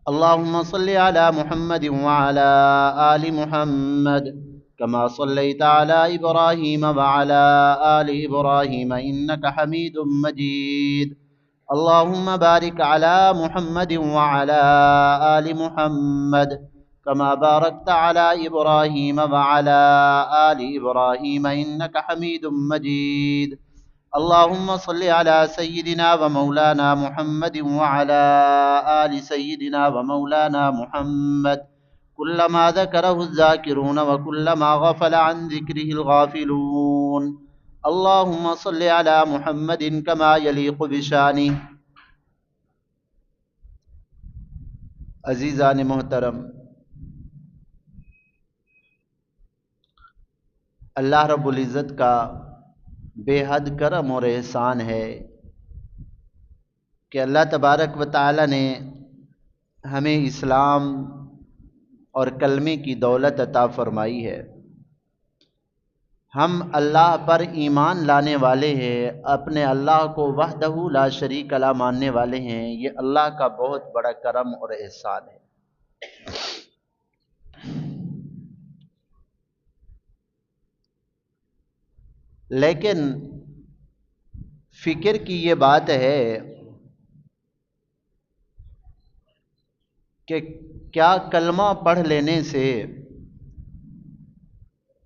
اللهم صل على محمد وعلى آل محمد كما صليت على إبراهيم وعلى آل إبراهيم إنك حميد مجيد. اللهم بارك على محمد وعلى آل محمد كما باركت على إبراهيم وعلى آل إبراهيم إنك حميد مجيد. اللهم صل على سيدنا ومولانا محمد وعلى آل سيدنا ومولانا محمد كلما ذكره الذاكرون وكلما غفل عن ذكره الغافلون. اللهم صل على محمد كما يليق بشانه. عزیزان محترم، اللہ رب العزت کا بے حد کرم اور احسان ہے کہ اللہ تبارک و تعالی نے ہمیں اسلام اور کلمے کی دولت عطا فرمائی ہے. ہم اللہ پر ایمان لانے والے ہیں، اپنے اللہ کو وحدہ لا شریک لا ماننے والے ہیں. یہ اللہ کا بہت بڑا کرم اور احسان ہے. لیکن فکر کی یہ بات ہے کہ کیا کلمہ پڑھ لینے سے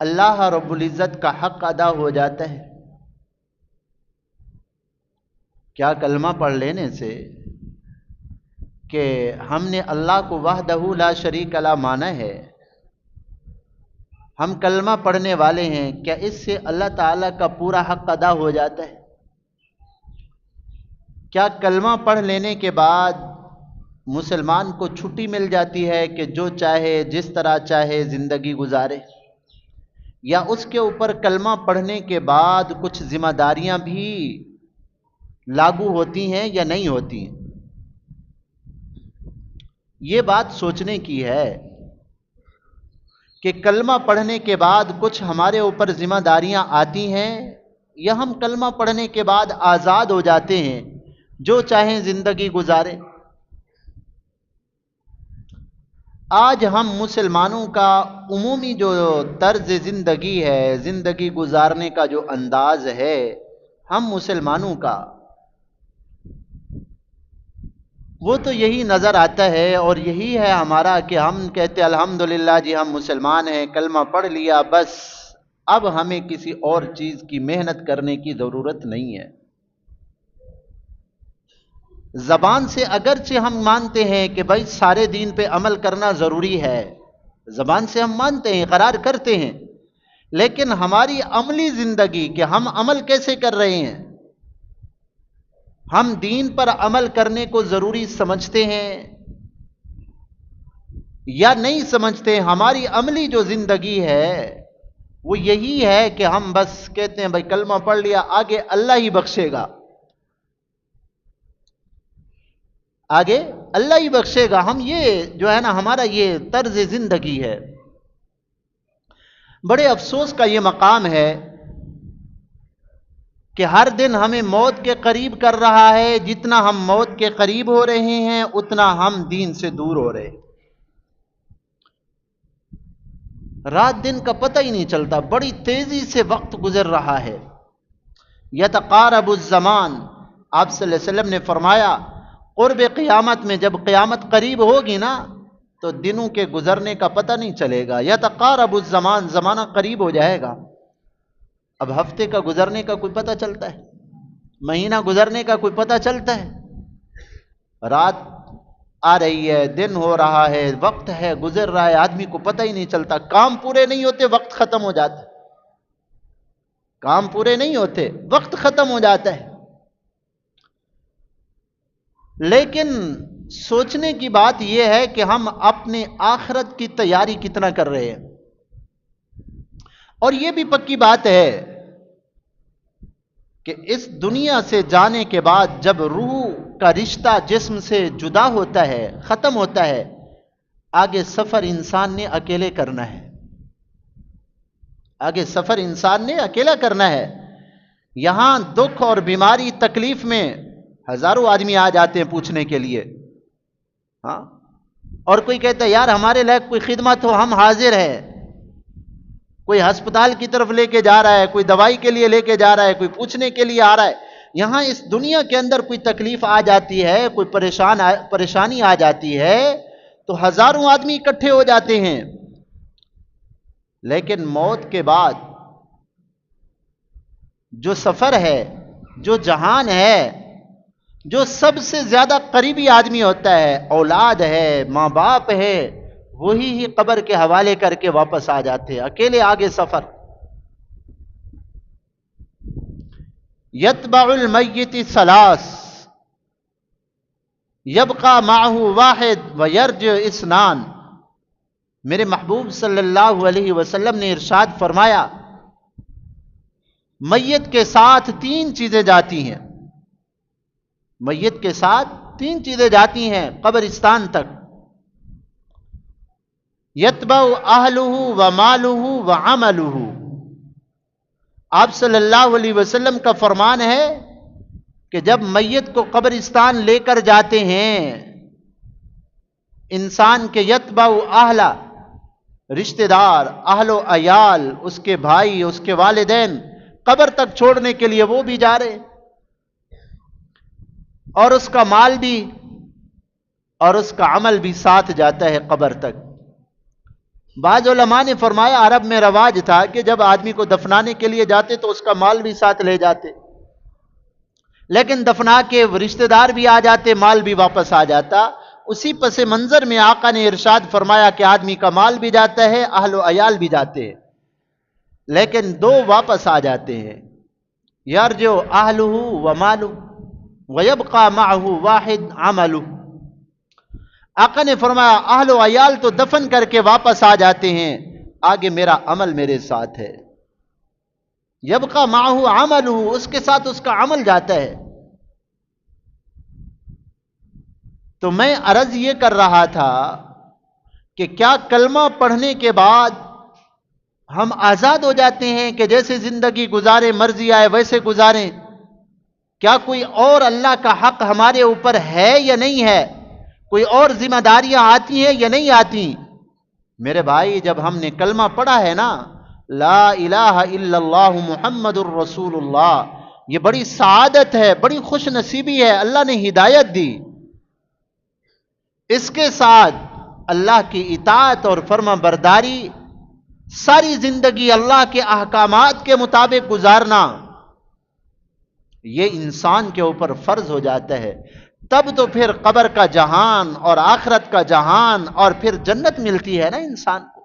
اللہ رب العزت کا حق ادا ہو جاتا ہے؟ کیا کلمہ پڑھ لینے سے کہ ہم نے اللہ کو وحدہ لا شریک لا مانا ہے، ہم کلمہ پڑھنے والے ہیں، کیا اس سے اللہ تعالیٰ کا پورا حق ادا ہو جاتا ہے؟ کیا کلمہ پڑھ لینے کے بعد مسلمان کو چھٹی مل جاتی ہے کہ جو چاہے جس طرح چاہے زندگی گزارے، یا اس کے اوپر کلمہ پڑھنے کے بعد کچھ ذمہ داریاں بھی لاگو ہوتی ہیں یا نہیں ہوتی ہیں؟ یہ بات سوچنے کی ہے کہ کلمہ پڑھنے کے بعد کچھ ہمارے اوپر ذمہ داریاں آتی ہیں، یا ہم کلمہ پڑھنے کے بعد آزاد ہو جاتے ہیں، جو چاہیں زندگی گزارے. آج ہم مسلمانوں کا عمومی جو طرز زندگی ہے، زندگی گزارنے کا جو انداز ہے ہم مسلمانوں کا، وہ تو یہی نظر آتا ہے اور یہی ہے ہمارا کہ ہم کہتے الحمدللہ جی ہم مسلمان ہیں، کلمہ پڑھ لیا، بس اب ہمیں کسی اور چیز کی محنت کرنے کی ضرورت نہیں ہے. زبان سے اگرچہ ہم مانتے ہیں کہ بھائی سارے دین پہ عمل کرنا ضروری ہے، زبان سے ہم مانتے ہیں، اقرار کرتے ہیں، لیکن ہماری عملی زندگی کہ ہم عمل کیسے کر رہے ہیں، ہم دین پر عمل کرنے کو ضروری سمجھتے ہیں یا نہیں سمجھتے؟ ہماری عملی جو زندگی ہے وہ یہی ہے کہ ہم بس کہتے ہیں بھائی کلمہ پڑھ لیا، آگے اللہ ہی بخشے گا، آگے اللہ ہی بخشے گا. ہم یہ جو ہے نا ہمارا یہ طرز زندگی ہے. بڑے افسوس کا یہ مقام ہے کہ ہر دن ہمیں موت کے قریب کر رہا ہے. جتنا ہم موت کے قریب ہو رہے ہیں اتنا ہم دین سے دور ہو رہے ہیں. رات دن کا پتہ ہی نہیں چلتا، بڑی تیزی سے وقت گزر رہا ہے. یتقارب الزمان، آپ صلی اللہ علیہ وسلم نے فرمایا قرب قیامت میں جب قیامت قریب ہوگی نا تو دنوں کے گزرنے کا پتہ نہیں چلے گا. یتقارب الزمان، زمانہ قریب ہو جائے گا. اب ہفتے کا گزرنے کا کوئی پتہ چلتا ہے؟ مہینہ گزرنے کا کوئی پتہ چلتا ہے؟ رات آ رہی ہے، دن ہو رہا ہے، وقت ہے گزر رہا ہے، آدمی کو پتہ ہی نہیں چلتا. کام پورے نہیں ہوتے وقت ختم ہو جاتا ہے، کام پورے نہیں ہوتے وقت ختم ہو جاتا ہے. لیکن سوچنے کی بات یہ ہے کہ ہم اپنے آخرت کی تیاری کتنا کر رہے ہیں. اور یہ بھی پکی بات ہے کہ اس دنیا سے جانے کے بعد جب روح کا رشتہ جسم سے جدا ہوتا ہے، ختم ہوتا ہے، آگے سفر انسان نے اکیلے کرنا ہے. آگے سفر انسان نے اکیلا کرنا ہے. یہاں دکھ اور بیماری تکلیف میں ہزاروں آدمی آ جاتے ہیں پوچھنے کے لیے، ہاں اور کوئی کہتا ہے یار ہمارے لائق کوئی خدمت ہو ہم حاضر ہیں، کوئی ہسپتال کی طرف لے کے جا رہا ہے، کوئی دوائی کے لیے لے کے جا رہا ہے، کوئی پوچھنے کے لیے آ رہا ہے، یہاں اس دنیا کے اندر کوئی تکلیف آ جاتی ہے، کوئی پریشانی آ جاتی ہے تو ہزاروں آدمی اکٹھے ہو جاتے ہیں، لیکن موت کے بعد جو سفر ہے، جو جہان ہے، جو سب سے زیادہ قریبی آدمی ہوتا ہے، اولاد ہے، ماں باپ ہے، وہی ہی قبر کے حوالے کر کے واپس آ جاتے ہیں، اکیلے آگے سفر۔ یتبع المیت ثلاث یبقى معه واحد ویرجع اثنان۔ میرے محبوب صلی اللہ علیہ وسلم نے ارشاد فرمایا میت کے ساتھ تین چیزیں جاتی ہیں، میت کے ساتھ تین چیزیں جاتی ہیں قبرستان تک، یتبع اہلہ ومالہ وعملہ۔ آپ صلی اللہ علیہ وسلم کا فرمان ہے کہ جب میت کو قبرستان لے کر جاتے ہیں انسان کے، یتبع اہلہ رشتہ دار، اہل و عیال، اس کے بھائی، اس کے والدین قبر تک چھوڑنے کے لیے وہ بھی جا رہے، اور اس کا مال بھی اور اس کا عمل بھی ساتھ جاتا ہے قبر تک۔ بعض علماء نے فرمایا عرب میں رواج تھا کہ جب آدمی کو دفنانے کے لیے جاتے تو اس کا مال بھی ساتھ لے جاتے، لیکن دفنا کے رشتہ دار بھی آ جاتے، مال بھی واپس آ جاتا۔ اسی پس منظر میں آقا نے ارشاد فرمایا کہ آدمی کا مال بھی جاتا ہے، اہل و عیال بھی جاتے ہیں، لیکن دو واپس آ جاتے ہیں، یرجع اہلہ ومالہ ویبقى معہ واحد عملہ۔ آقا نے فرمایا اہل و عیال تو دفن کر کے واپس آ جاتے ہیں، آگے میرا عمل میرے ساتھ ہے، یبقى معہ عملہ، اس کے ساتھ اس کا عمل جاتا ہے۔ تو میں عرض یہ کر رہا تھا کہ کیا کلمہ پڑھنے کے بعد ہم آزاد ہو جاتے ہیں کہ جیسے زندگی گزارے، مرضی آئے ویسے گزاریں؟ کیا کوئی اور اللہ کا حق ہمارے اوپر ہے یا نہیں ہے؟ کوئی اور ذمہ داریاں آتی ہیں یا نہیں آتی؟ میرے بھائی جب ہم نے کلمہ پڑھا ہے نا، لا الہ الا اللہ محمد الرسول اللہ، یہ بڑی سعادت ہے، بڑی خوش نصیبی ہے، اللہ نے ہدایت دی۔ اس کے ساتھ اللہ کی اطاعت اور فرما برداری، ساری زندگی اللہ کے احکامات کے مطابق گزارنا، یہ انسان کے اوپر فرض ہو جاتا ہے۔ تب تو پھر قبر کا جہان اور آخرت کا جہان اور پھر جنت ملتی ہے نا انسان کو۔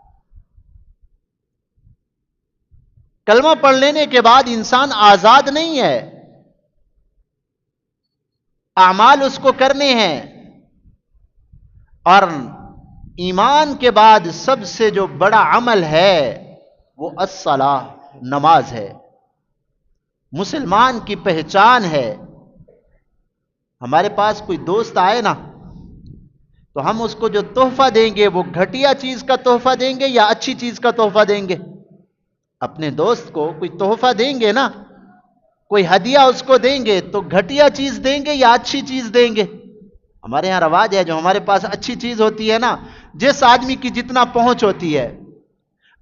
کلمہ پڑھ لینے کے بعد انسان آزاد نہیں ہے، اعمال اس کو کرنے ہیں، اور ایمان کے بعد سب سے جو بڑا عمل ہے وہ الصلاۃ، نماز ہے، مسلمان کی پہچان ہے۔ ہمارے پاس کوئی دوست آئے نا تو ہم اس کو جو تحفہ دیں گے وہ گھٹیا چیز کا تحفہ دیں گے یا اچھی چیز کا تحفہ دیں گے؟ اپنے دوست کو کوئی تحفہ دیں گے نا، کوئی ہدیہ اس کو دیں گے تو گھٹیا چیز دیں گے یا اچھی چیز دیں گے؟ ہمارے ہاں رواج ہے جو ہمارے پاس اچھی چیز ہوتی ہے نا، جس آدمی کی جتنا پہنچ ہوتی ہے،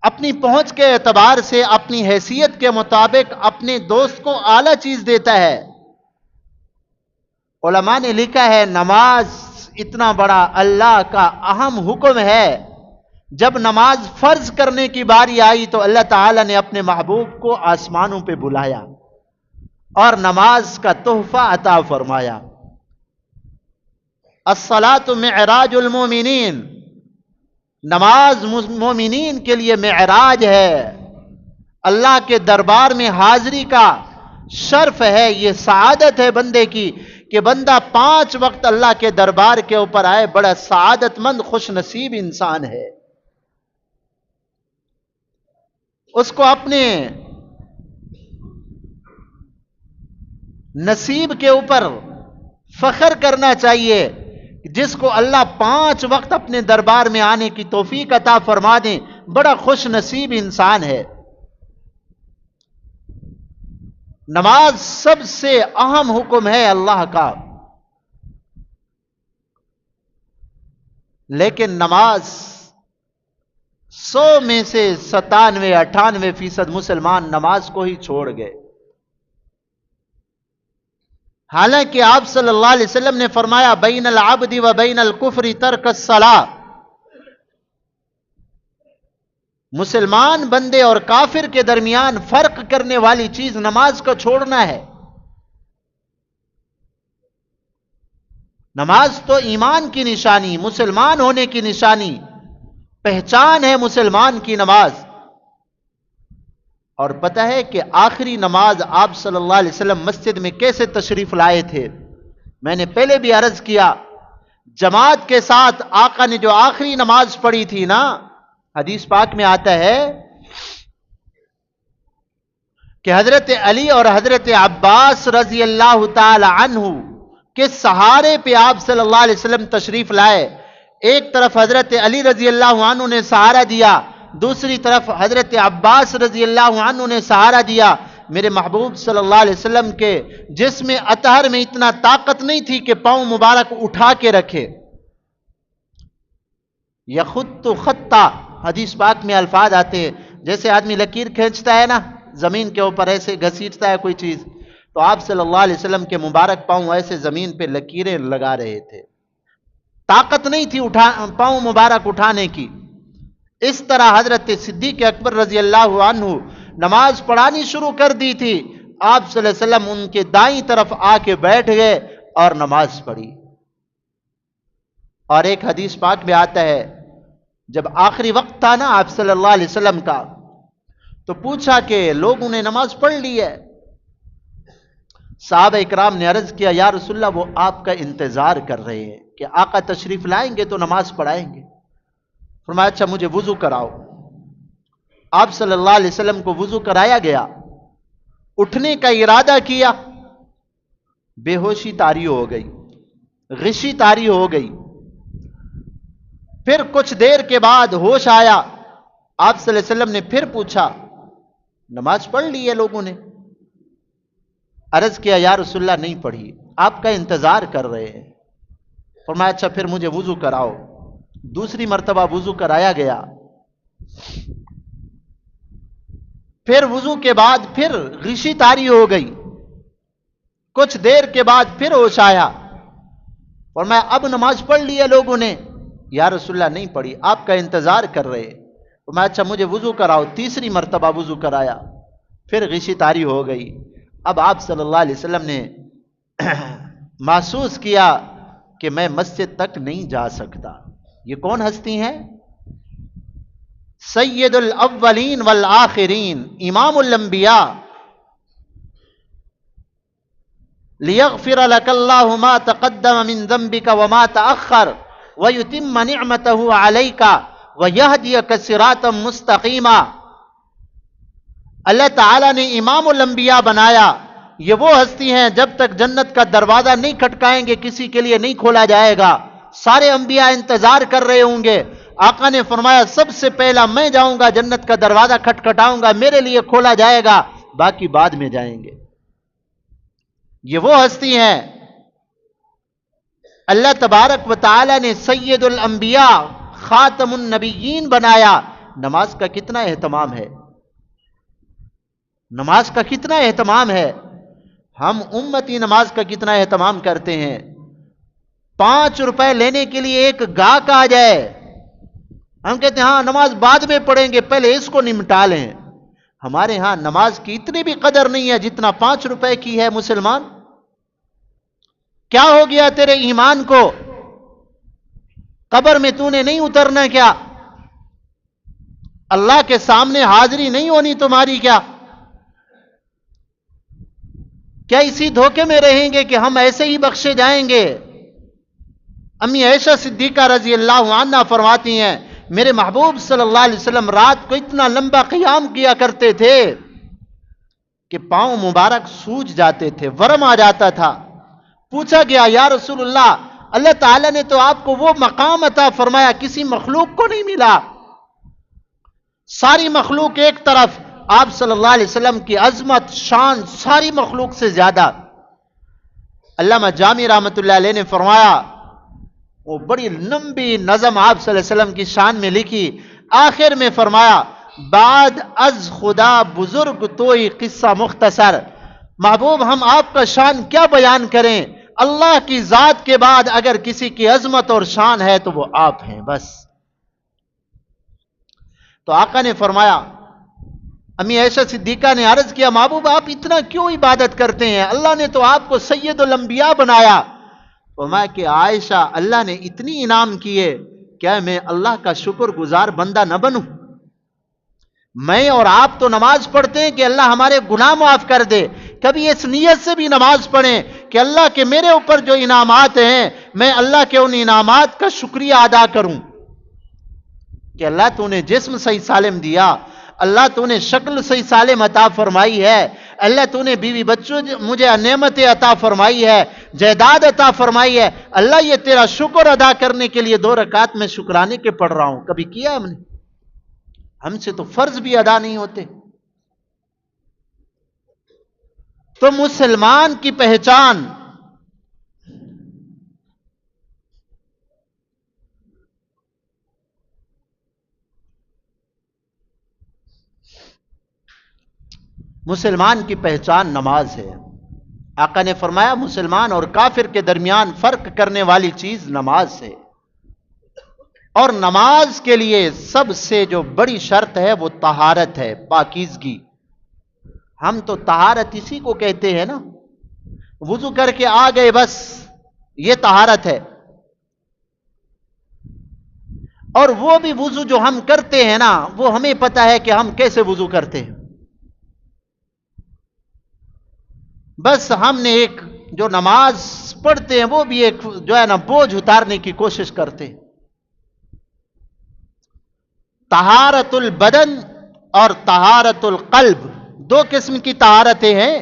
اپنی پہنچ کے اعتبار سے، اپنی حیثیت کے مطابق اپنے دوست کو اعلیٰ چیز دیتا ہے۔ علماء نے لکھا ہے نماز اتنا بڑا اللہ کا اہم حکم ہے، جب نماز فرض کرنے کی باری آئی تو اللہ تعالیٰ نے اپنے محبوب کو آسمانوں پہ بلایا اور نماز کا تحفہ عطا فرمایا۔ الصلاۃ معراج المومنین، نماز مومنین کے لیے معراج ہے، اللہ کے دربار میں حاضری کا شرف ہے، یہ سعادت ہے بندے کی کہ بندہ 5 وقت اللہ کے دربار کے اوپر آئے، بڑا سعادت مند خوش نصیب انسان ہے۔ اس کو اپنے نصیب کے اوپر فخر کرنا چاہیے، جس کو اللہ 5 وقت اپنے دربار میں آنے کی توفیق عطا فرما دیں، بڑا خوش نصیب انسان ہے۔ نماز سب سے اہم حکم ہے اللہ کا۔ لیکن نماز 100 میں سے 97-98% مسلمان نماز کو ہی چھوڑ گئے. حالانکہ آپ صلی اللہ علیہ وسلم نے فرمایا بین العبد و بین الکفر ترک الصلاۃ، مسلمان بندے اور کافر کے درمیان فرق کرنے والی چیز نماز کو چھوڑنا ہے. نماز تو ایمان کی نشانی، مسلمان ہونے کی نشانی، پہچان ہے مسلمان کی نماز. اور پتہ ہے کہ آخری نماز آپ صلی اللہ علیہ وسلم مسجد میں کیسے تشریف لائے تھے؟ میں نے پہلے بھی عرض کیا، جماعت کے ساتھ آقا نے جو آخری نماز پڑھی تھی نا، حدیث پاک میں آتا ہے کہ حضرت علی اور حضرت عباس رضی اللہ تعالی عنہ کے سہارے پہ آپ صلی اللہ علیہ وسلم تشریف لائے. ایک طرف حضرت علی رضی اللہ عنہ نے سہارا دیا، دوسری طرف حضرت عباس رضی اللہ عنہ نے سہارا دیا. میرے محبوب صلی اللہ علیہ وسلم کے جسم اطہر میں اتنا طاقت نہیں تھی کہ پاؤں مبارک اٹھا کے رکھے. یخط خطا، حدیث پاک میں الفاظ آتے ہیں جیسے آدمی لکیر کھینچتا ہے نا زمین کے اوپر، ایسے گھسیٹتا ہے کوئی چیز، تو آپ صلی اللہ علیہ وسلم کے مبارک پاؤں ایسے زمین پہ لکیریں لگا رہے تھے. طاقت نہیں تھی پاؤں مبارک اٹھانے کی. اس طرح حضرت صدیق اکبر رضی اللہ عنہ نماز پڑھانی شروع کر دی تھی، آپ صلی اللہ علیہ وسلم ان کے دائیں طرف آ کے بیٹھ گئے اور نماز پڑھی. اور ایک حدیث پاک میں آتا ہے جب آخری وقت تھا نا آپ صلی اللہ علیہ وسلم کا، تو پوچھا کہ لوگوں نے نماز پڑھ لی ہے. صحابہ اکرام نے عرض کیا یا رسول اللہ وہ آپ کا انتظار کر رہے ہیں کہ آقا تشریف لائیں گے تو نماز پڑھائیں گے. فرمایا اچھا مجھے وضو کراؤ. آپ صلی اللہ علیہ وسلم کو وضو کرایا گیا. اٹھنے کا ارادہ کیا، بے ہوشی طاری ہو گئی، غشی طاری ہو گئی. پھر کچھ دیر کے بعد ہوش آیا. آپ صلی اللہ علیہ وسلم نے پھر پوچھا نماز پڑھ لی ہے لوگوں نے؟ عرض کیا یا رسول اللہ نہیں پڑھی، آپ کا انتظار کر رہے ہیں. فرمایا اچھا پھر مجھے وضو کراؤ. دوسری مرتبہ وضو کرایا گیا. پھر وضو کے بعد پھر غشی طاری ہو گئی. کچھ دیر کے بعد پھر ہوش آیا. فرمایا اب نماز پڑھ لی ہے لوگوں نے؟ یا رسول اللہ نہیں پڑھی، آپ کا انتظار کر رہے. فرمایا اچھا مجھے وضو کراؤ. تیسری مرتبہ وضو کرایا. پھر غشی طاری ہو گئی. اب آپ صلی اللہ علیہ وسلم نے محسوس کیا کہ میں مسجد تک نہیں جا سکتا. یہ کون ہستی ہیں؟ سید الاولین والآخرین، امام الانبیاء. لیغفر لک اللہ ما تقدم من ذنبک وما تأخر ویتم نعمتہ علیک ویہدیک صراطا مستقیما. اللہ تعالیٰ نے امام الانبیاء بنایا. یہ وہ ہستی ہیں جب تک جنت کا دروازہ نہیں کھٹکائیں گے کسی کے لیے نہیں کھولا جائے گا. سارے انبیاء انتظار کر رہے ہوں گے. آقا نے فرمایا سب سے پہلا میں جاؤں گا، جنت کا دروازہ کھٹکھٹاؤں گا، میرے لیے کھولا جائے گا، باقی بعد میں جائیں گے. یہ وہ ہستی ہیں. اللہ تبارک و تعالی نے سید الانبیاء خاتم النبیین بنایا. نماز کا کتنا اہتمام ہے، نماز کا کتنا اہتمام ہے. ہم امتی نماز کا کتنا اہتمام کرتے ہیں. 5 روپے لینے کے لیے ایک گاہک آ جائے، ہم کہتے ہیں ہاں نماز بعد میں پڑھیں گے، پہلے اس کو نمٹا لیں. ہمارے ہاں نماز کی اتنی بھی قدر نہیں ہے جتنا 5 روپے کی ہے. مسلمان کیا ہو گیا تیرے ایمان کو؟ قبر میں تو نے نہیں اترنا کیا؟ اللہ کے سامنے حاضری نہیں ہونی تمہاری کیا؟ کیا اسی دھوکے میں رہیں گے کہ ہم ایسے ہی بخشے جائیں گے؟ امی عائشہ صدیقہ رضی اللہ عنہا فرماتی ہیں میرے محبوب صلی اللہ علیہ وسلم رات کو اتنا لمبا قیام کیا کرتے تھے کہ پاؤں مبارک سوج جاتے تھے، ورم آ جاتا تھا. پوچھا گیا یا رسول اللہ، اللہ تعالیٰ نے تو آپ کو وہ مقام عطا فرمایا کسی مخلوق کو نہیں ملا. ساری مخلوق ایک طرف، آپ صلی اللہ علیہ وسلم کی عظمت شان ساری مخلوق سے زیادہ. علامہ جامی رحمت اللہ علیہ نے فرمایا وہ بڑی لمبی نظم آپ صلی اللہ علیہ وسلم کی شان میں لکھی. آخر میں فرمایا بعد از خدا بزرگ توئی قصہ مختصر. محبوب ہم آپ کا شان کیا بیان کریں؟ اللہ کی ذات کے بعد اگر کسی کی عظمت اور شان ہے تو وہ آپ ہیں بس. تو آقا نے فرمایا، امی عائشہ صدیقہ نے عرض کیا محبوب آپ اتنا کیوں عبادت کرتے ہیں؟ اللہ نے تو آپ کو سید الانبیاء بنایا. فرمایا کہ عائشہ اللہ نے اتنی انعام کیے، کیا میں اللہ کا شکر گزار بندہ نہ بنوں؟ میں اور آپ تو نماز پڑھتے ہیں کہ اللہ ہمارے گناہ معاف کر دے. کبھی اس نیت سے بھی نماز پڑھیں کہ اللہ کے میرے اوپر جو انعامات ہیں میں اللہ کے ان انعامات کا شکریہ ادا کروں. کہ اللہ تو نے جسم صحیح سالم دیا، اللہ تو نے شکل صحیح سالم عطا فرمائی ہے، اللہ تو نے بیوی بچوں مجھے نعمتیں عطا فرمائی ہے، جائیداد عطا فرمائی ہے. اللہ یہ تیرا شکر ادا کرنے کے لیے 2 رکعت میں شکرانے کے پڑھ رہا ہوں. کبھی کیا ہم نے؟ ہم سے تو فرض بھی ادا نہیں ہوتے. تو مسلمان کی پہچان نماز ہے. آقا نے فرمایا مسلمان اور کافر کے درمیان فرق کرنے والی چیز نماز ہے. اور نماز کے لیے سب سے جو بڑی شرط ہے وہ طہارت ہے، پاکیزگی. ہم تو طہارت اسی کو کہتے ہیں نا، وضو کر کے آ گئے بس یہ طہارت ہے. اور وہ بھی وضو جو ہم کرتے ہیں نا وہ ہمیں پتہ ہے کہ ہم کیسے وضو کرتے ہیں. بس ہم نے ایک جو نماز پڑھتے ہیں وہ بھی ایک جو ہے نا بوجھ اتارنے کی کوشش کرتے ہیں. طہارت البدن اور طہارت القلب 2 قسم کی طہارتیں ہیں.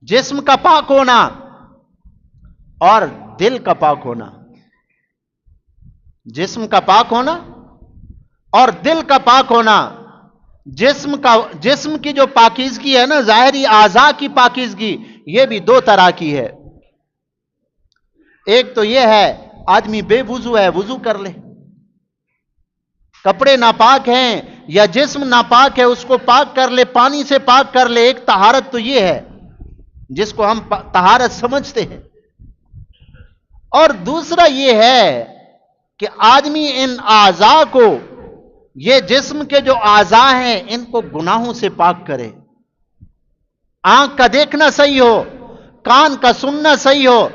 جسم کا پاک ہونا اور دل کا پاک ہونا. جسم کا پاک ہونا اور دل کا پاک ہونا. جسم کی جو پاکیزگی ہے نا، ظاہری اعضاء کی پاکیزگی، یہ بھی 2 طرح کی ہے. ایک تو یہ ہے آدمی بے وضو ہے وضو کر لے، کپڑے ناپاک ہیں یا جسم ناپاک ہے اس کو پاک کر لے، پانی سے پاک کر لے. ایک طہارت تو یہ ہے جس کو ہم طہارت سمجھتے ہیں. اور دوسرا یہ ہے کہ آدمی ان اعضاء کو، یہ جسم کے جو اعضاء ہیں ان کو گناہوں سے پاک کرے. آنکھ کا دیکھنا صحیح ہو، کان کا سننا صحیح ہو.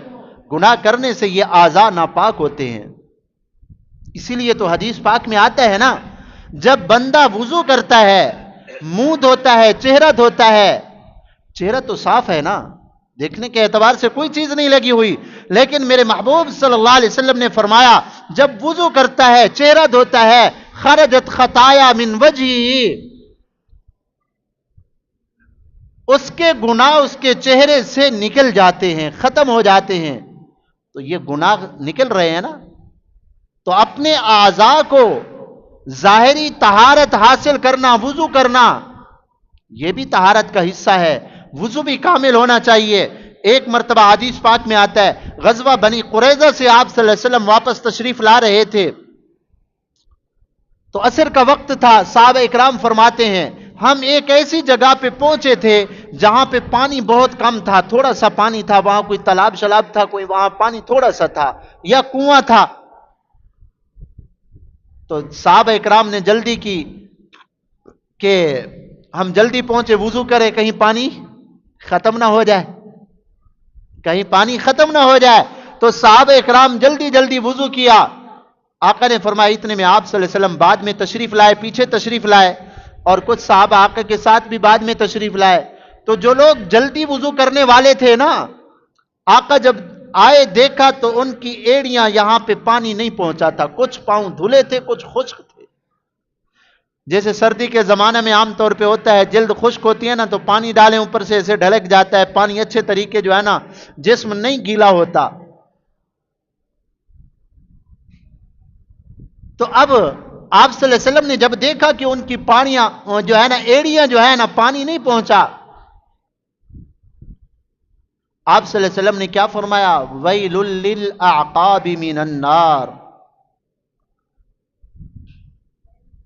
گناہ کرنے سے یہ اعضاء ناپاک ہوتے ہیں. اسی لیے تو حدیث پاک میں آتا ہے نا، جب بندہ وضو کرتا ہے، منہ دھوتا ہے، چہرہ دھوتا ہے، چہرہ تو صاف ہے نا، دیکھنے کے اعتبار سے کوئی چیز نہیں لگی ہوئی، لیکن میرے محبوب صلی اللہ علیہ وسلم نے فرمایا جب وضو کرتا ہے، چہرہ دھوتا ہے، خرجت خطایا من وجہہ، اس کے گناہ اس کے چہرے سے نکل جاتے ہیں، ختم ہو جاتے ہیں. تو یہ گناہ نکل رہے ہیں نا. تو اپنے اعضاء کو ظاہری طہارت حاصل کرنا، وضو کرنا، یہ بھی طہارت کا حصہ ہے. وضو بھی کامل ہونا چاہیے. ایک مرتبہ حدیث پاک میں آتا ہے غزوہ بنی قریظہ سے آپ صلی اللہ علیہ وسلم واپس تشریف لا رہے تھے تو عصر کا وقت تھا. صحابہ اکرام فرماتے ہیں ہم ایک ایسی جگہ پہ پہنچے تھے جہاں پہ پانی بہت کم تھا، تھوڑا سا پانی تھا، وہاں کوئی تالاب شلاب تھا، کوئی وہاں پانی تھوڑا سا تھا یا کنواں تھا. تو صحابہ اکرام نے جلدی کی کہ ہم جلدی پہنچے، وضو کرے کہیں پانی ختم نہ ہو جائے، کہیں پانی ختم نہ ہو جائے. تو صحابہ اکرام جلدی جلدی وضو کیا. آقا نے فرمایا اتنے میں آپ صلی اللہ علیہ وسلم بعد میں تشریف لائے، پیچھے تشریف لائے، اور کچھ صحابہ آقا کے ساتھ بھی بعد میں تشریف لائے. تو جو لوگ جلدی وضو کرنے والے تھے نا، آقا جب آئے دیکھا تو ان کی ایڑیاں یہاں پہ پانی نہیں پہنچا تھا، کچھ پاؤں دھلے تھے کچھ خشک تھے. جیسے سردی کے زمانے میں عام طور پہ ہوتا ہے جلد خشک ہوتی ہے نا تو پانی ڈالیں اوپر سے ایسے ڈھلک جاتا ہے، پانی اچھے طریقے جو ہے نا جسم نہیں گیلا ہوتا. تو اب آپ صلی اللہ علیہ وسلم نے جب دیکھا کہ ان کی پانیاں جو ہے نا ایڑیاں جو ہے نا پانی نہیں پہنچا، آپ صلی اللہ علیہ وسلم نے کیا فرمایا؟ ویل للاعقاب من النار،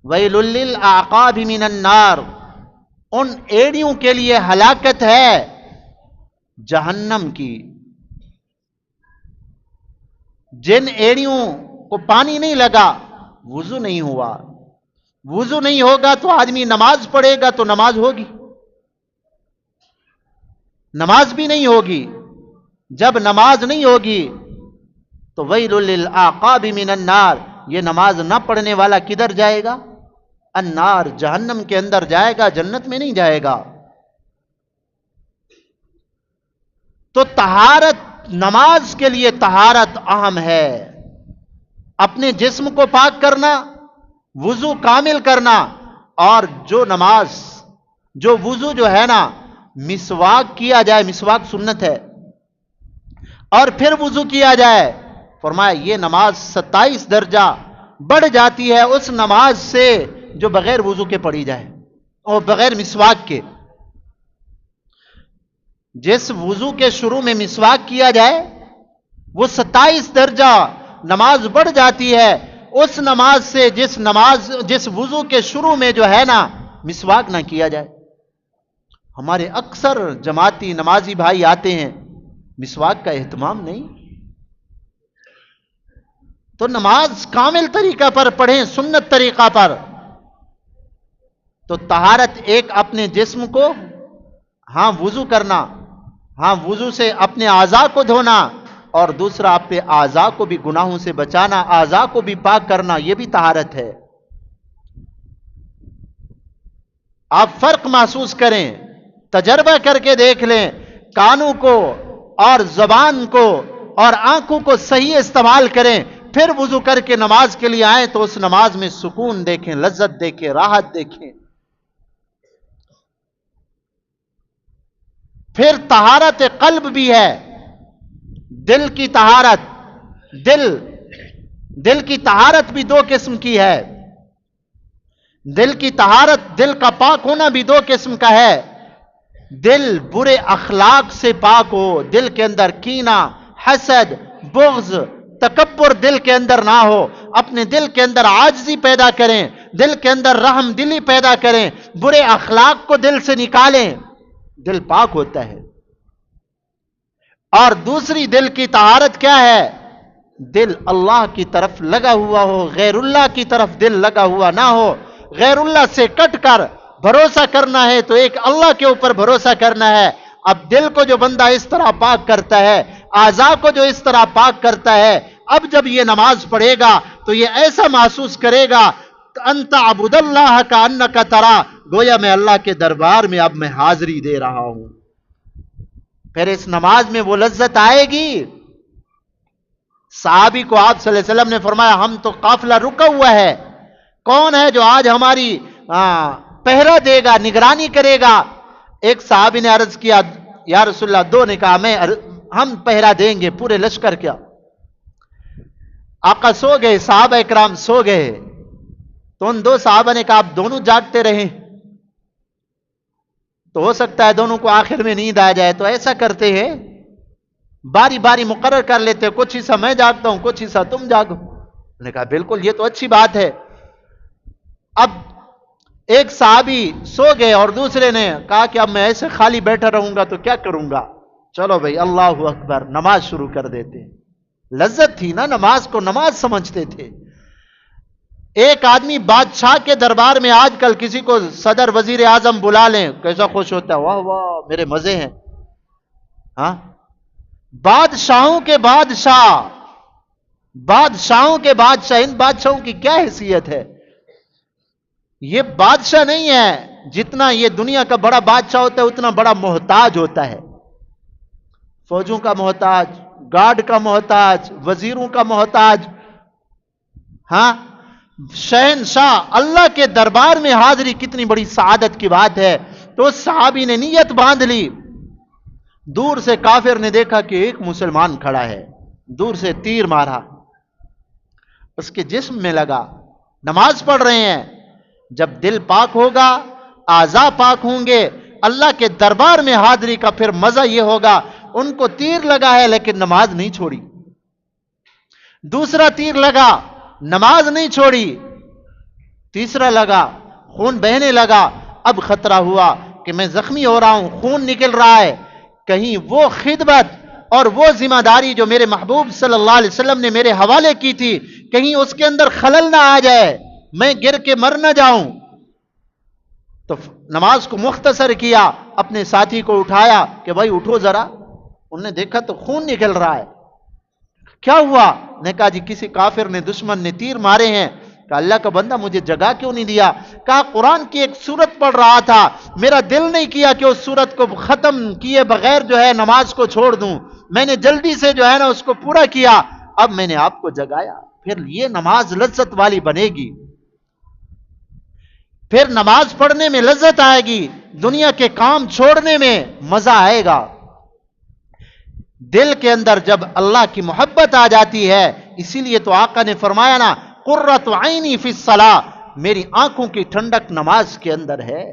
ویل للاعقاب من النار، ان ایڑیوں کے لیے ہلاکت ہے جہنم کی، جن ایڑیوں کو پانی نہیں لگا، وضو نہیں ہوا، وضو نہیں ہوگا تو آدمی نماز پڑھے گا تو نماز ہوگی؟ نماز بھی نہیں ہوگی۔ جب نماز نہیں ہوگی تو ویل للعقاب من النار، یہ نماز نہ پڑھنے والا کدھر جائے گا؟ النار، جہنم کے اندر جائے گا، جنت میں نہیں جائے گا۔ تو طہارت، نماز کے لیے طہارت اہم ہے۔ اپنے جسم کو پاک کرنا، وضو کامل کرنا، اور جو نماز، جو وضو جو ہے نا، مسواک کیا جائے، مسواک سنت ہے، اور پھر وضو کیا جائے، فرمایا یہ نماز 27 درجہ بڑھ جاتی ہے اس نماز سے جو بغیر وضو کے پڑھی جائے اور بغیر مسواک کے۔ جس وضو کے شروع میں مسواک کیا جائے وہ 27 درجہ نماز بڑھ جاتی ہے اس نماز سے جس وضو کے شروع میں جو ہے نا مسواک نہ کیا جائے۔ ہمارے اکثر جماعتی نمازی بھائی آتے ہیں، مسواک کا اہتمام نہیں۔ تو نماز کامل طریقہ پر پڑھیں، سنت طریقہ پر۔ تو طہارت ایک اپنے جسم کو، ہاں وضو کرنا، ہاں وضو سے اپنے اعضاء کو دھونا، اور دوسرا اپنے اعضاء کو بھی گناہوں سے بچانا، اعضاء کو بھی پاک کرنا، یہ بھی طہارت ہے۔ آپ فرق محسوس کریں، تجربہ کر کے دیکھ لیں، کانوں کو اور زبان کو اور آنکھوں کو صحیح استعمال کریں، پھر وضو کر کے نماز کے لیے آئیں تو اس نماز میں سکون دیکھیں، لذت دیکھیں، راحت دیکھیں۔ پھر طہارت قلب بھی ہے، دل کی طہارت۔ دل کی طہارت بھی دو قسم کی ہے۔ دل کی طہارت، دل کا پاک ہونا بھی دو قسم کا ہے۔ دل برے اخلاق سے پاک ہو، دل کے اندر کینہ، حسد، بغض، تکبر دل کے اندر نہ ہو، اپنے دل کے اندر عاجزی پیدا کریں، دل کے اندر رحم دلی پیدا کریں، برے اخلاق کو دل سے نکالیں، دل پاک ہوتا ہے۔ اور دوسری دل کی طہارت کیا ہے؟ دل اللہ کی طرف لگا ہوا ہو، غیر اللہ کی طرف دل لگا ہوا نہ ہو۔ غیر اللہ سے کٹ کر بھروسہ کرنا ہے تو ایک اللہ کے اوپر بھروسہ کرنا ہے۔ اب دل کو جو بندہ اس طرح پاک کرتا ہے، اعضاء کو جو اس طرح پاک کرتا ہے، اب جب یہ نماز پڑھے گا تو یہ ایسا محسوس کرے گا انت عبد اللہ کا انک ترا، گویا میں اللہ کے دربار میں اب میں حاضری دے رہا ہوں۔ پھر اس نماز میں وہ لذت آئے گی۔ صحابی کو آپ صلی اللہ علیہ وسلم نے فرمایا ہم تو قافلہ رکا ہوا ہے، کون ہے جو آج ہماری پہرا دے گا، نگرانی کرے گا؟ ایک صحابی نے عرض کیا یا رسول اللہ، دو نے کہا ہم پہرا دیں گے پورے لشکر کیا۔ آقا سو گئے، صحابہ اکرام سو گئے، تو ان دو صحابہ نے کہا آپ دونوں جاگتے رہیں، تو ہو سکتا ہے دونوں کو آخر میں نیند آ جائے، تو ایسا کرتے ہیں باری باری مقرر کر لیتے، کچھ حصہ میں جاگتا ہوں، کچھ حصہ تم جاگو۔ نے کہا بالکل، یہ تو اچھی بات ہے۔ اب ایک صحابی سو گئے اور دوسرے نے کہا کہ اب میں ایسے خالی بیٹھا رہوں گا تو کیا کروں گا، چلو بھائی اللہ اکبر، نماز شروع کر دیتے۔ لذت تھی نا، نماز کو نماز سمجھتے تھے۔ ایک آدمی بادشاہ کے دربار میں آج کل کسی کو صدر وزیر اعظم بلا لیں، کیسا خوش ہوتا ہے، واہ واہ میرے مزے ہیں۔ ہاں، بادشاہوں کے بادشاہ، بادشاہوں کے بادشاہ، ان بادشاہوں کی کیا حیثیت ہے؟ یہ بادشاہ نہیں ہے، جتنا یہ دنیا کا بڑا بادشاہ ہوتا ہے اتنا بڑا محتاج ہوتا ہے، فوجوں کا محتاج، گارڈ کا محتاج، وزیروں کا محتاج۔ ہاں، شہنشاہ اللہ کے دربار میں حاضری کتنی بڑی سعادت کی بات ہے۔ تو صحابی نے نیت باندھ لی، دور سے کافر نے دیکھا کہ ایک مسلمان کھڑا ہے، دور سے تیر مارا، اس کے جسم میں لگا، نماز پڑھ رہے ہیں۔ جب دل پاک ہوگا، اعضاء پاک ہوں گے، اللہ کے دربار میں حاضری کا پھر مزہ یہ ہوگا ان کو تیر لگا ہے لیکن نماز نہیں چھوڑی، دوسرا تیر لگا نماز نہیں چھوڑی، تیسرا لگا خون بہنے لگا، اب خطرہ ہوا کہ میں زخمی ہو رہا ہوں، خون نکل رہا ہے، کہیں وہ خدمت اور وہ ذمہ داری جو میرے محبوب صلی اللہ علیہ وسلم نے میرے حوالے کی تھی کہیں اس کے اندر خلل نہ آ جائے، میں گر کے مر نہ جاؤں۔ تو نماز کو مختصر کیا، اپنے ساتھی کو اٹھایا کہ بھائی اٹھو ذرا، انہوں نے دیکھا تو خون نکل رہا ہے، کیا ہوا؟ نے کہا جی کسی کافر نے، دشمن نے تیر مارے ہیں۔ کہا اللہ کا بندہ مجھے جگہ کیوں نہیں دیا؟ کہا قرآن کی ایک سورت پڑھ رہا تھا، میرا دل نہیں کیا کہ اس سورت کو ختم کیے بغیر جو ہے نماز کو چھوڑ دوں، میں نے جلدی سے جو ہے نا اس کو پورا کیا، اب میں نے آپ کو جگایا، پھر یہ نماز لذت والی بنے گی، پھر نماز پڑھنے میں لذت آئے گی، دنیا کے کام چھوڑنے میں مزہ آئے گا۔ دل کے اندر جب اللہ کی محبت آ جاتی ہے، اسی لیے تو آقا نے فرمایا نا قرۃ عینی فی الصلاۃ، میری آنکھوں کی ٹھنڈک نماز کے اندر ہے۔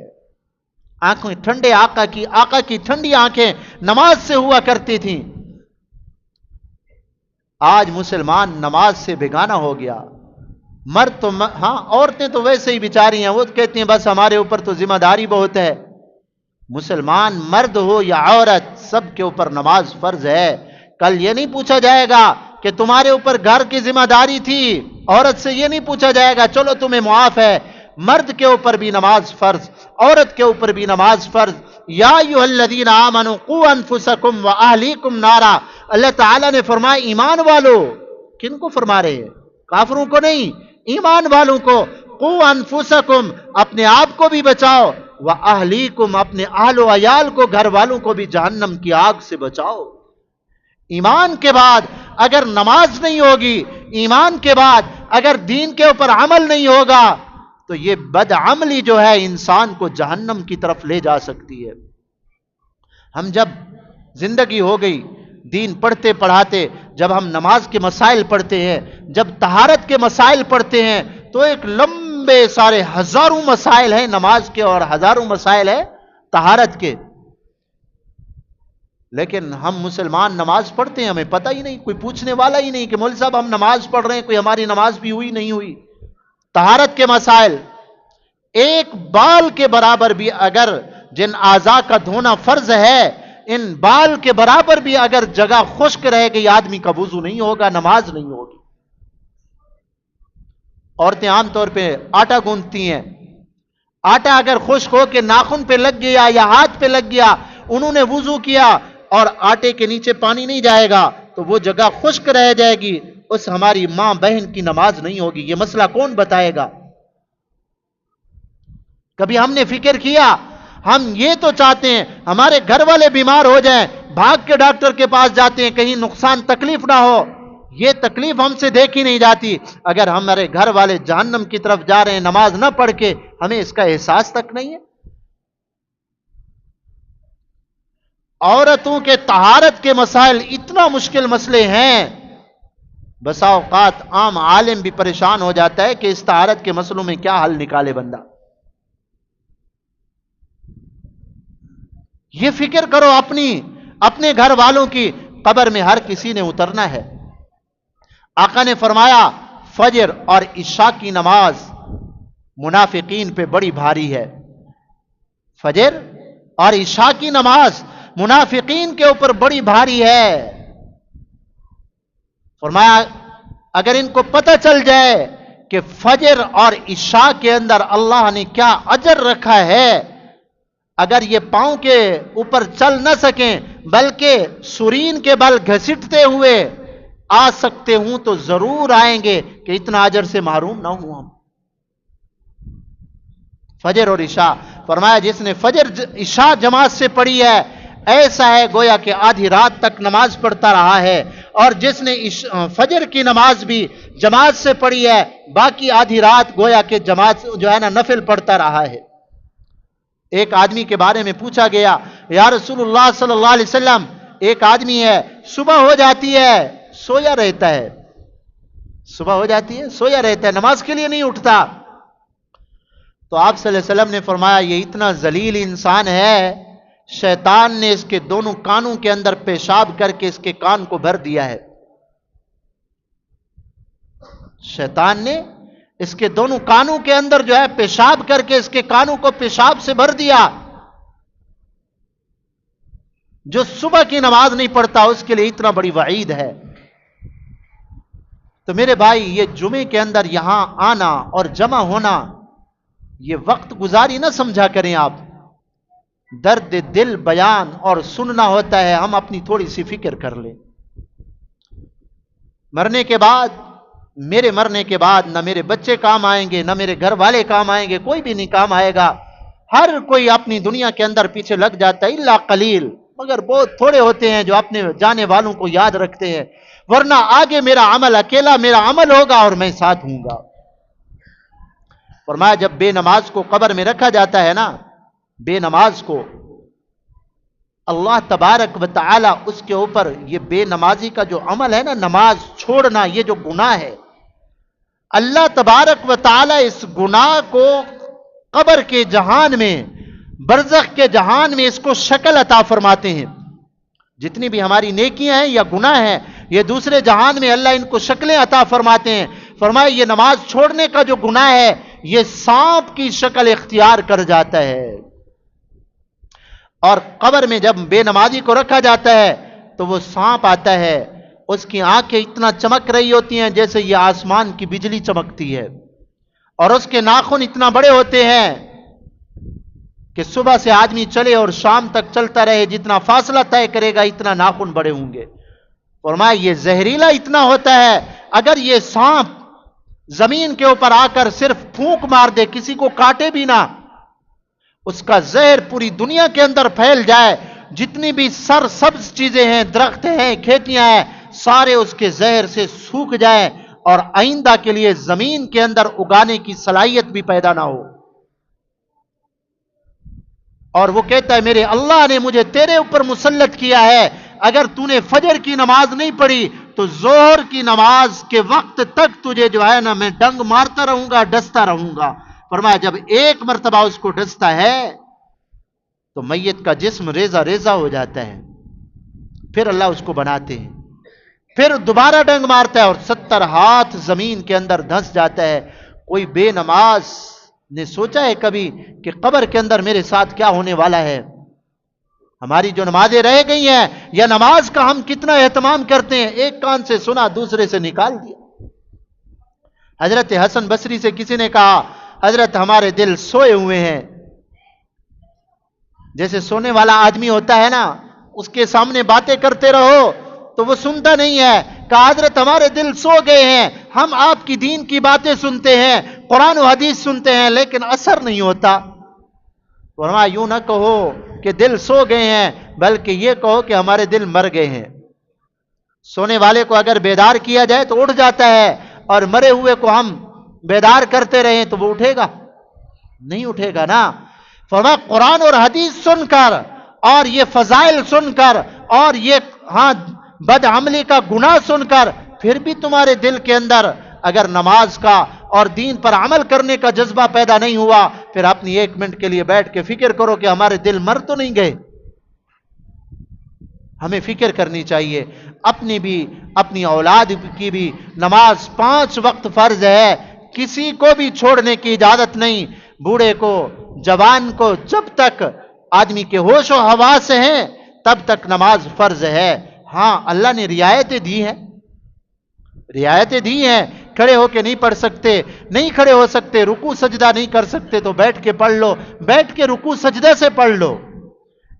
آنکھیں ٹھنڈے آقا کی ٹھنڈی آنکھیں نماز سے ہوا کرتی تھیں۔ آج مسلمان نماز سے بیگانہ ہو گیا۔ مرد تو ہاں، عورتیں تو ویسے ہی بیچاری ہیں، وہ کہتی ہیں بس ہمارے اوپر تو ذمہ داری بہت ہے۔ مسلمان مرد ہو یا عورت، سب کے اوپر نماز فرض ہے۔ کل یہ نہیں پوچھا جائے گا کہ تمہارے اوپر گھر کی ذمہ داری تھی، عورت سے یہ نہیں پوچھا جائے گا چلو تمہیں معاف ہے۔ مرد کے اوپر بھی نماز فرض، عورت کے اوپر بھی نماز فرض۔ یا ایھا الذین آمنوا قوا انفسکم واہلیکم نارا، اللہ تعالیٰ نے فرمایا ایمان والو، کن کو فرما رہے ہیں؟ کافروں کو نہیں، ایمان والوں کو۔ قوا انفسکم، اپنے آپ کو بھی بچاؤ، واہلیکم، اپنے اہل و عیال کو، گھر والوں کو بھی جہنم کی آگ سے بچاؤ۔ ایمان کے بعد اگر نماز نہیں ہوگی، ایمان کے بعد اگر دین کے اوپر عمل نہیں ہوگا تو یہ بدعملی جو ہے انسان کو جہنم کی طرف لے جا سکتی ہے۔ ہم جب زندگی ہو گئی دین پڑھتے پڑھاتے، جب ہم نماز کے مسائل پڑھتے ہیں، جب طہارت کے مسائل پڑھتے ہیں، تو ایک لمبے سارے ہزاروں مسائل ہیں نماز کے اور ہزاروں مسائل ہیں طہارت کے، لیکن ہم مسلمان نماز پڑھتے ہیں، ہمیں پتہ ہی نہیں، کوئی پوچھنے والا ہی نہیں کہ مولوی صاحب ہم نماز پڑھ رہے ہیں، کوئی ہماری نماز بھی ہوئی نہیں ہوئی۔ طہارت کے مسائل، ایک بال کے برابر بھی اگر جن اعضاء کا دھونا فرض ہے، ان بال کے برابر بھی اگر جگہ خشک رہے گی آدمی کا وضو نہیں ہوگا، نماز نہیں ہوگی۔ عورتیں عام طور پہ آٹا گوندتی ہیں، آٹا اگر خشک ہو کے ناخن پہ لگ گیا یا ہاتھ پہ لگ گیا، انہوں نے وضو کیا اور آٹے کے نیچے پانی نہیں جائے گا تو وہ جگہ خشک رہ جائے گی، اس ہماری ماں بہن کی نماز نہیں ہوگی۔ یہ مسئلہ کون بتائے گا؟ کبھی ہم نے فکر کیا؟ ہم یہ تو چاہتے ہیں ہمارے گھر والے بیمار ہو جائیں، بھاگ کے ڈاکٹر کے پاس جاتے ہیں کہیں نقصان تکلیف نہ ہو، یہ تکلیف ہم سے دیکھی نہیں جاتی۔ اگر ہمارے گھر والے جہنم کی طرف جا رہے ہیں نماز نہ پڑھ کے، ہمیں اس کا احساس تک نہیں ہے۔ عورتوں کے طہارت کے مسائل اتنا مشکل مسئلے ہیں، بسا اوقات عام عالم بھی پریشان ہو جاتا ہے کہ اس طہارت کے مسئلوں میں کیا حل نکالے بندہ۔ یہ فکر کرو اپنے گھر والوں کی، قبر میں ہر کسی نے اترنا ہے۔ آقا نے فرمایا فجر اور عشاء کی نماز منافقین پہ بڑی بھاری ہے۔ فجر اور عشاء کی نماز منافقین کے اوپر بڑی بھاری ہے۔ فرمایا اگر ان کو پتہ چل جائے کہ فجر اور عشاء کے اندر اللہ نے کیا اجر رکھا ہے، اگر یہ پاؤں کے اوپر چل نہ سکیں بلکہ سرین کے بل گھسٹتے ہوئے آ سکتے ہوں تو ضرور آئیں گے کہ اتنا اجر سے محروم نہ ہوں ہم۔ فجر اور عشاء، فرمایا جس نے فجر عشاء جماعت سے پڑھی ہے ایسا ہے گویا کہ آدھی رات تک نماز پڑھتا رہا ہے، اور جس نے فجر کی نماز بھی جماعت سے پڑھی ہے باقی آدھی رات گویا کہ جماعت جو ہے نا نفل پڑھتا رہا ہے۔ ایک آدمی کے بارے میں پوچھا گیا یا رسول اللہ صلی اللہ علیہ وسلم، ایک آدمی ہے صبح ہو جاتی ہے سویا رہتا ہے، صبح ہو جاتی ہے سویا رہتا ہے، نماز کے لیے نہیں اٹھتا، تو آپ صلی اللہ علیہ وسلم نے فرمایا یہ اتنا ذلیل انسان ہے شیطان نے اس کے دونوں کانوں کے اندر پیشاب کر کے اس کے کان کو بھر دیا ہے. شیطان نے اس کے دونوں کانوں کے اندر جو ہے پیشاب کر کے اس کے کانوں کو پیشاب سے بھر دیا. جو صبح کی نماز نہیں پڑھتا اس کے لیے اتنا بڑی وعید ہے. تو میرے بھائی، یہ جمعے کے اندر یہاں آنا اور جمع ہونا یہ وقت گزاری نہ سمجھا کریں آپ. درد دل بیان اور سننا ہوتا ہے، ہم اپنی تھوڑی سی فکر کر لیں. مرنے کے بعد، میرے مرنے کے بعد نہ میرے بچے کام آئیں گے، نہ میرے گھر والے کام آئیں گے، کوئی بھی نہیں کام آئے گا. ہر کوئی اپنی دنیا کے اندر پیچھے لگ جاتا ہے، الا قلیل، مگر بہت تھوڑے ہوتے ہیں جو اپنے جانے والوں کو یاد رکھتے ہیں. ورنہ آگے میرا عمل، اکیلا میرا عمل ہوگا اور میں ساتھ ہوں گا. فرمایا جب بے نماز کو قبر میں رکھا جاتا ہے نا، بے نماز کو، اللہ تبارک و تعالی اس کے اوپر یہ بے نمازی کا جو عمل ہے نا، نماز چھوڑنا، یہ جو گناہ ہے، اللہ تبارک و تعالی اس گناہ کو قبر کے جہان میں، برزخ کے جہان میں اس کو شکل عطا فرماتے ہیں. جتنی بھی ہماری نیکیاں ہیں یا گناہ ہیں، یہ دوسرے جہان میں اللہ ان کو شکلیں عطا فرماتے ہیں. فرمایا یہ نماز چھوڑنے کا جو گناہ ہے، یہ سانپ کی شکل اختیار کر جاتا ہے. اور قبر میں جب بے نمازی کو رکھا جاتا ہے تو وہ سانپ آتا ہے، اس کی آنکھیں اتنا چمک رہی ہوتی ہیں جیسے یہ آسمان کی بجلی چمکتی ہے، اور اس کے ناخن اتنا بڑے ہوتے ہیں کہ صبح سے آدمی چلے اور شام تک چلتا رہے، جتنا فاصلہ طے کرے گا اتنا ناخن بڑے ہوں گے. فرمایا یہ زہریلا اتنا ہوتا ہے، اگر یہ سانپ زمین کے اوپر آ کر صرف پھونک مار دے، کسی کو کاٹے بھی نہ، اس کا زہر پوری دنیا کے اندر پھیل جائے، جتنی بھی سر سبز چیزیں ہیں، درخت ہیں، کھیتیاں ہیں، سارے اس کے زہر سے سوکھ جائیں اور آئندہ کے لیے زمین کے اندر اگانے کی صلاحیت بھی پیدا نہ ہو. اور وہ کہتا ہے میرے اللہ نے مجھے تیرے اوپر مسلط کیا ہے، اگر تو نے فجر کی نماز نہیں پڑھی تو ظہر کی نماز کے وقت تک تجھے جو ہے نا میں ڈنگ مارتا رہوں گا، ڈستا رہوں گا. فرمایا جب ایک مرتبہ اس کو ڈستا ہے تو میت کا جسم ریزہ ریزہ ہو جاتا ہے. پھر اللہ اس کو بناتے ہیں، پھر دوبارہ ڈنگ مارتا ہے اور 70 ہاتھ زمین کے اندر دھنس جاتا ہے. کوئی بے نماز نے سوچا ہے کبھی کہ قبر کے اندر میرے ساتھ کیا ہونے والا ہے؟ ہماری جو نمازیں رہ گئی ہیں، یا نماز کا ہم کتنا اہتمام کرتے ہیں، ایک کان سے سنا دوسرے سے نکال دیا. حضرت حسن بصری سے کسی نے کہا حضرت ہمارے دل سوئے ہوئے ہیں. جیسے سونے والا آدمی ہوتا ہے نا، اس کے سامنے باتیں کرتے رہو تو وہ سنتا نہیں ہے. کہا حضرت ہمارے دل سو گئے ہیں، ہم آپ کی دین کی باتیں سنتے ہیں، قرآن و حدیث سنتے ہیں، لیکن اثر نہیں ہوتا. فرمایا یوں نہ کہو کہ دل سو گئے ہیں، بلکہ یہ کہو کہ ہمارے دل مر گئے ہیں. سونے والے کو اگر بیدار کیا جائے تو اٹھ جاتا ہے، اور مرے ہوئے کو ہم بیدار کرتے رہیں تو وہ اٹھے گا؟ نہیں اٹھے گا نا. فرمایا قرآن اور حدیث سن کر اور یہ فضائل سن کر اور یہ بد عملی کا گناہ سن کر پھر بھی تمہارے دل کے اندر اگر نماز کا اور دین پر عمل کرنے کا جذبہ پیدا نہیں ہوا، پھر اپنی 1 منٹ کے لیے بیٹھ کے فکر کرو کہ ہمارے دل مر تو نہیں گئے. ہمیں فکر کرنی چاہیے. اپنی بھی، اپنی اولاد کی بھی نماز 5 وقت فرض ہے، کسی کو بھی چھوڑنے کی اجازت نہیں. بوڑھے کو، جوان کو، جب تک آدمی کے ہوش و حواس ہیں تب تک نماز فرض ہے. ہاں اللہ نے رعایتیں دی ہیں، رعایتیں دی ہیں. کھڑے ہو کے نہیں پڑھ سکتے، نہیں کھڑے ہو سکتے، رکوع سجدہ نہیں کر سکتے تو بیٹھ کے پڑھ لو، بیٹھ کے رکوع سجدہ سے پڑھ لو.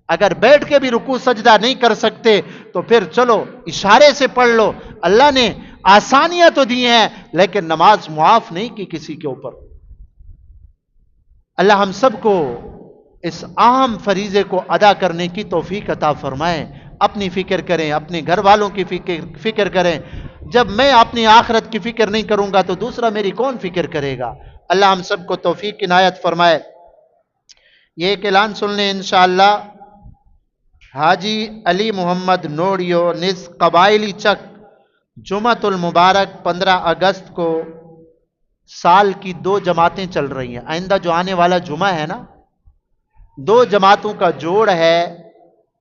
اگر بیٹھ کے بھی رکوع سجدہ نہیں کر سکتے تو پھر چلو اشارے سے پڑھ لو. اللہ نے آسانیاں تو دی ہیں لیکن نماز معاف نہیں کی کسی کے اوپر. اللہ ہم سب کو اس اہم فریضے کو ادا کرنے کی توفیق عطا فرمائے. اپنی فکر کریں، اپنے گھر والوں کی فکر کریں. جب میں اپنی آخرت کی فکر نہیں کروں گا تو دوسرا میری کون فکر کرے گا؟ اللہ ہم سب کو توفیق عنایت فرمائے. یہ ایک اعلان سن لیں انشاءاللہ. حاجی علی محمد نوڑیو نس قبائلی چک جمعۃ المبارک 15 اگست کو سال کی 2 جماعتیں چل رہی ہیں. آئندہ جو آنے والا جمعہ ہے نا، دو جماعتوں کا جوڑ ہے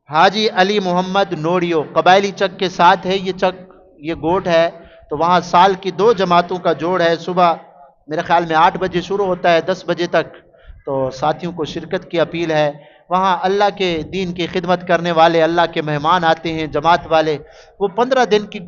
حاجی علی محمد نوڑیو، قبائلی چک کے ساتھ ہے یہ چک، یہ گوٹ ہے، تو وہاں سال کی دو جماعتوں کا جوڑ ہے۔ صبح میرے خیال میں 8 بجے شروع ہوتا ہے، 10 بجے تک، تو ساتھیوں کو شرکت کی اپیل ہے۔ وہاں اللہ کے دین کی خدمت کرنے والے اللہ کے مہمان آتے ہیں، جماعت والے، وہ 15 دن کی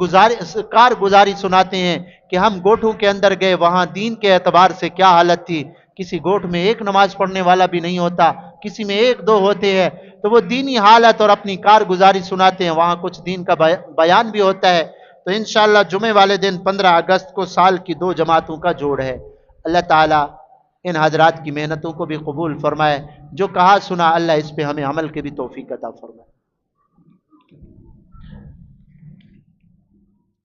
کارگزاری سناتے ہیں کہ ہم گوٹھوں کے اندر گئے، وہاں دین کے اعتبار سے کیا حالت تھی، کسی گوٹھ میں ایک نماز پڑھنے والا بھی نہیں ہوتا، کسی میں 1 2 ہوتے ہیں، تو وہ دینی حالت اور اپنی کارگزاری سناتے ہیں، وہاں کچھ دین کا بیان بھی ہوتا ہے۔ تو انشاءاللہ جمعے والے دن 15 اگست کو سال کی 2 جماعتوں کا جوڑ ہے۔ اللہ تعالیٰ ان حضرات کی محنتوں کو بھی قبول فرمائے، جو کہا سنا اللہ اس پہ ہمیں عمل کے بھی توفیق عطا فرمائے۔